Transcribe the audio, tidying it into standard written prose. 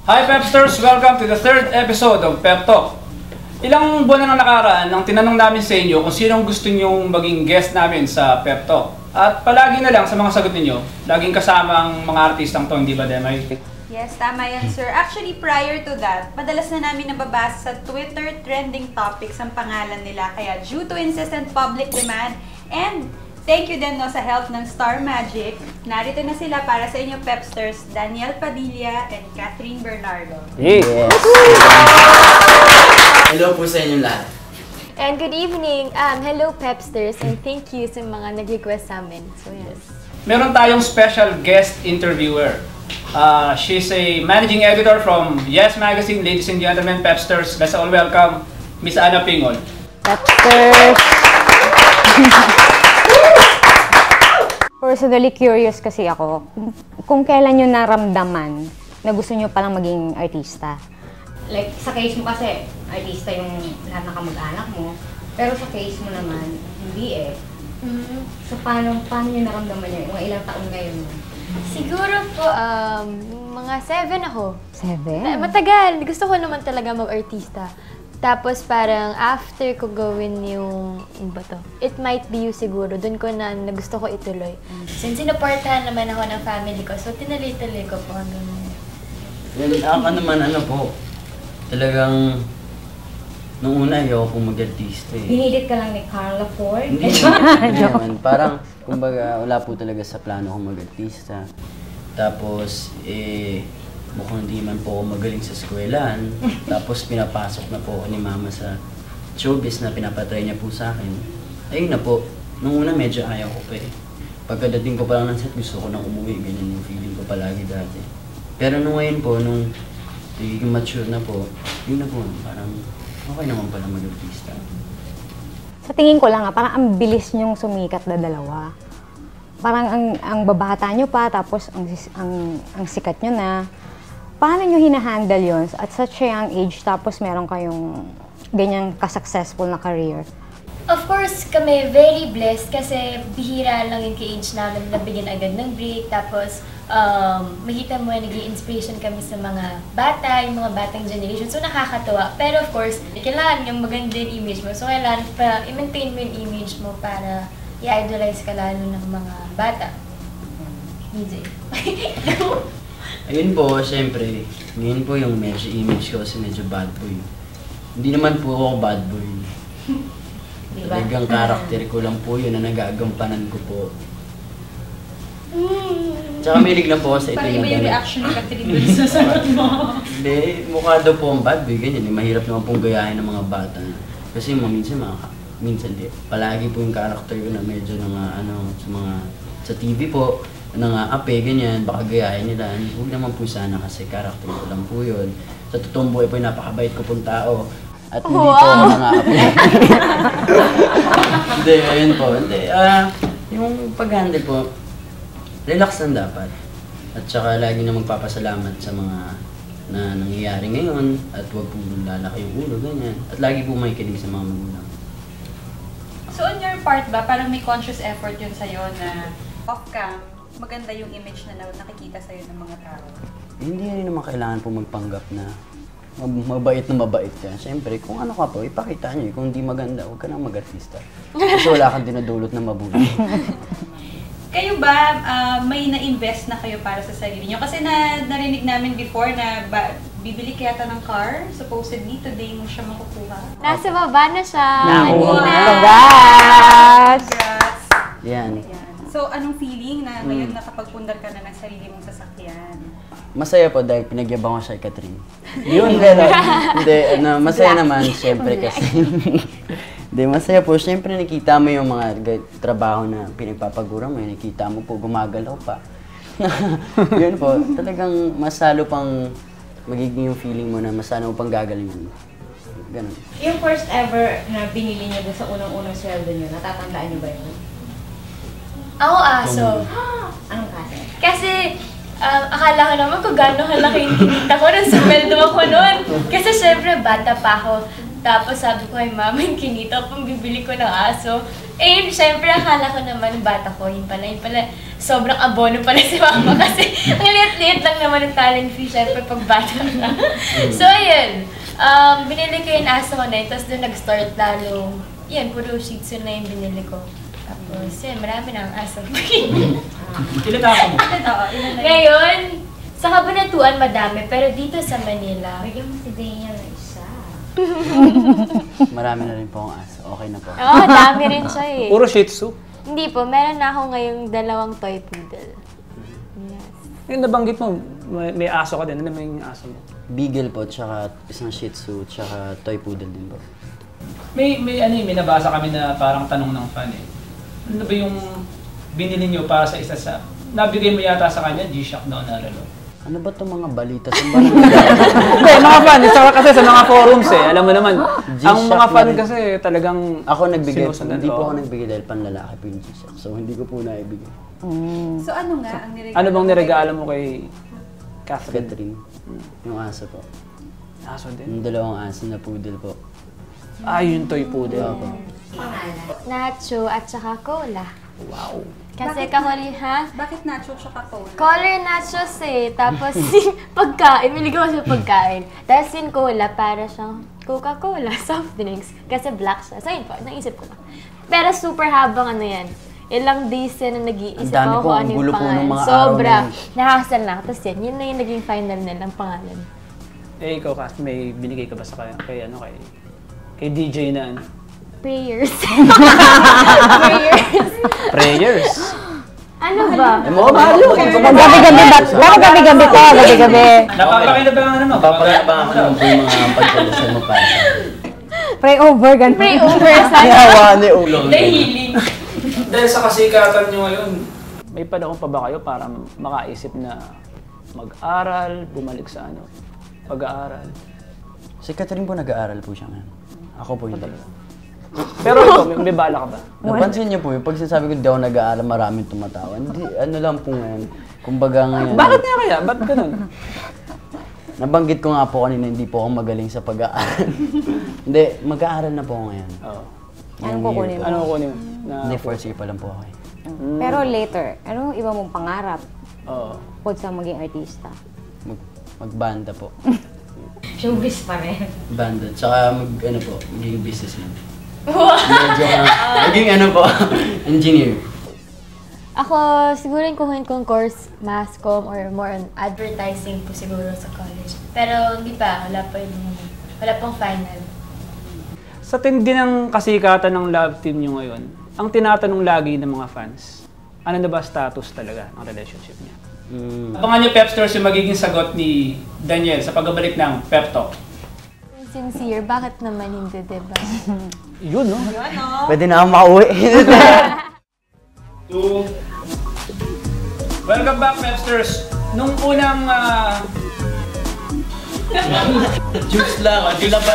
Hi Pepsters! Welcome to the third episode of Pep Talk. Ilang buwan na nakaraan nang tinanong namin sa inyo kung sinong gusto nyong maging guest namin sa Pep Talk. At palagi na lang sa mga sagot ninyo, laging kasama ang mga artistang to, hindi ba Demay? Yes, tama yan sir. Actually, prior to that, madalas na namin nababasa sa Twitter trending topics ang pangalan nila. Kaya due to insistent public demand and thank you din no, sa help ng Star Magic, narito na sila para sa inyo Pepsters, Daniel Padilla and Catherine Bernardo. Yes! Hello po sa inyong lahat. And good evening. Hello Pepsters and thank you sa mga nag-request sa amin. So yes. Meron tayong special guest interviewer. She's a managing editor from Yes Magazine. Ladies and gentlemen, Pepsters, let's all welcome Miss Ana Pingol. Pepsters! Personally curious kasi ako kung kailan nyo naramdaman na gusto nyo palang maging artista. Like, sa case mo kasi, artista yung lahat ng kamag-anak mo. Pero sa case mo naman, hindi eh. So, paano nyo naramdaman yun? Mga ilang taon ngayon? Siguro po, mga 7 ako. 7? Matagal. Gusto ko naman talaga mag-artista. Tapos parang after ko gawin yung, ba to? It Might Be You siguro. Doon ko na gusto ko ituloy. Since sinuportahan naman ako ng family ko, so tinuloy-tuloy ko po hanggang Yan, ako naman po, talagang nung una ayoko pong mag-artista eh. Binilit ka lang ni Carla Ford? Hindi naman. Parang, kumbaga, wala po talaga sa plano kong mag-artista. Tapos, mukhang hindi man po ako magaling sa eskwelahan. Tapos, pinapasok na po ako ni Mama sa showbiz na pinapatry niya po sa akin. Ayun na po, nung una medyo ayaw ko pa eh. Pagkadating ko pa lang ng set, gusto ko nang umuwi. Ganyan yung feeling ko palagi dati. Pero nung ngayon po, nung nagiging mature na po, yun na po, parang okay naman pala mag-artista. Sa tingin ko lang parang ang bilis nyong sumikat na dalawa. Parang ang babata nyo pa, tapos ang sikat nyo na. Paano nyo hinahandle yun at such a young age, tapos meron kayong ganyang ka-successful na career? Of course, kami very blessed kasi bihira lang yung ka-age namin na bigyan agad ng break. Tapos, makita mo naging inspiration kami sa mga bata, yung mga batang generation. So, nakakatuwa. Pero of course, kailangan yung maganda yung image mo. So, kailangan pa i-maintain mo yung image mo para i-idolize ka lalo ng mga bata. DJ. Ayun po, syempre, ngayon po yung medyo image ko kasi medyo bad boy. Hindi naman po ako bad boy. Diba? Talagang karakter ko lang po yun na nagagampanan ko po. Tsaka mahilig na po ako sa ito Parang iba yung reaction ni Catherine dun sa sagot mo. Hindi, mukha daw po ang bad boy, ganyan. Mahirap naman pong gayahin ng mga bata. Kasi minsan di. Palagi po yung karakter ko na medyo sa TV po, ape, ganyan, baka gayahin nila. Huwag naman po sana kasi karakter ko lang po yun. Sa totoong buhay po, napakabait ko pong tao. At hindi po ako ape. Hindi, ayun po. Hindi, yung pag-handle po, relax lang dapat. At saka lagi na magpapasalamat sa mga na nangyayari ngayon at huwag po lalaki yung ulo, ganyan. At lagi po makikinig sa mga magulang. So on your part ba, parang may conscious effort yun sa'yo na off-cam, maganda yung image na nakikita sa'yo ng mga tao? Hindi rin naman kailangan po magpanggap na mabait ka. Siyempre, kung ano ka po, ipakita nyo. Kung hindi maganda, huwag ka nang mag-artista. Kasi wala kang dinudulot na mabuti. Kayo ba, may na-invest na kayo para sa sarili nyo? Kasi narinig namin before na bibili ka yata ng car. Supposedly, today mo siya makukuha. Nasa baba na siya. Congrats! Congrats! Yan. So, anong feeling na ngayon nakapagpundar ka na ng sarili mong sasakyan? Masaya po dahil pinagyabang ko siya kay Catherine. Yun, pero hindi, masaya naman, siyempre kasi. Hindi, masaya po. Siyempre nakita mo yung mga trabaho na pinagpapagura mo, nakita mo po, gumagalaw pa. Yun po, talagang masalo pang magiging yung feeling mo na masalo pang gagalingan. Ganun. Yung first ever na binili niyo doon sa unang-unang sweldo niyo, natatandaan niyo ba yun? Ako aso. Anong kaso? Kasi akala ko naman kung gano'ng kalaki yung kinita ko nung sweldo ako noon. Kasi syempre bata pa ako. Tapos sabi ko kay mama, yung kinita pang bibili ko ng aso. Eh, syempre, akala ko naman, bata ko, yun pala, sobrang abono pala si mama kasi ang liit-liit lang naman ng talent fee, syempre, pag bata ka. So, ayun, binili ko yung aso ko na yun, tapos doon nag-start lalo, yan, puro Shih Tzu na yung binili ko. Tapos, yun, marami na ang aso. Ilan aso mo? Ngayon, sa Kabanatuan madami, pero dito sa Manila, Bigyan mo si Daniel ng isa. Marami na rin po ang aso. Okay na po. dami rin siya eh. Puro Shih Tzu. Hindi po, meron na ako ngayong 2 toy poodle. Yes. Yung nabanggit mo, may aso ka din. Ano may aso mo? Beagle po, tsaka isang Shih Tzu, tsaka toy poodle din po. May nabasa kami na parang tanong ng fan eh. Ano ba yung binili nyo para sa isa sa... Nabigay mo yata sa kanya, G-Shock daw na lalo. Ano ba itong mga balita sa barangay? Hindi, mga fan. Kasi sa mga forums eh. Alam mo naman, ang G-Shock mga fan na rin. kasi talagang Ako nagbigay, sinusundan, hindi po oo. ako nagbigay dahil panlalaki po yung G-Shock. So hindi ko po naibigay. So ano nga ang niregalo? Ano bang niregalo mo kay Catherine? Catherine, yung aso po. Aso din? Yung 2 aso na poodle po. Ah, yung toy poodle. Opo. Nacho at saka cola. Wow. Kasi Bakit kahuli, ha? Bakit nacho tsaka cola? Color nachos eh. Tapos yung pagkain, biligaw sa pagkain. Tapos yung cola, para siyang Coca-Cola, soft drinks. Kasi black siya. So yun po, naisip ko pa. Pero super habang ano yan. Ilang days yan na nag-iisip Ang dami ako po, kung ang ano gulo yung po ng pangalan. mga araw Sobra. na yun. Nahasal na. Tapos yun na yung naging final nilang pangalan. Eh, ikaw, Cass, may binigay ka ba sa kay DJ na ano? Prayers. Prayers. Prayers? Ano ba? Gabi-gabi ba? Gabi-gabi to, gabi-gabi. Napapakinabangan ano? Papalabangan ko naman po yung mga pagkalasal mo para sa akin. Pray over, ganun. Pray over sa Yawa ni ulo. the healing. Dahil sa kasikatan nyo ngayon, may panahon pa ba kayo para makaisip na mag-aral, bumalik sa ano, pag-aaral? Si Catherine po nag-aaral po siya ngayon. Ako po hindi. Pero ito, may bala ka ba? Napansin niyo po, yung pag sinasabi ko di ako nag-aaral, maraming tumatawa. Hindi, ano lang po ngayon. Kumbaga ngayon. Bakit nga kaya? Ba't ganun? Nabanggit ko nga po kanina, hindi po ako magaling sa pag-aaral. Hindi, mag-aaral na po ako ngayon. Oo. Anong kukunin mo? Ano ko niyo? Hindi, first year pa lang po ako eh. Pero later, anong iba mong pangarap? Oo. Bukod sa maging artista? Magbanda po. Showbiz pa rin. Banda. Tsaka ano po, maging businessman. Medyo maging ano po, engineer. Ako, siguro yung kukunin kong course, mass comm or more on advertising po siguro sa college. Pero hindi pa, wala pang final. Sa tindi ng kasikatan ng love team nyo ngayon, ang tinatanong lagi ng mga fans, ano na ba status talaga ng relationship niya? Abangan nyo, Pepsters, yung magiging sagot ni Daniel sa pagbabalik ng Pep Talk. Sincere, bakit naman hindi, diba? Yun, no? Pwede na ako makauwi. Welcome back, Pepsters! Nung unang... Juice lang, hindi lang ba?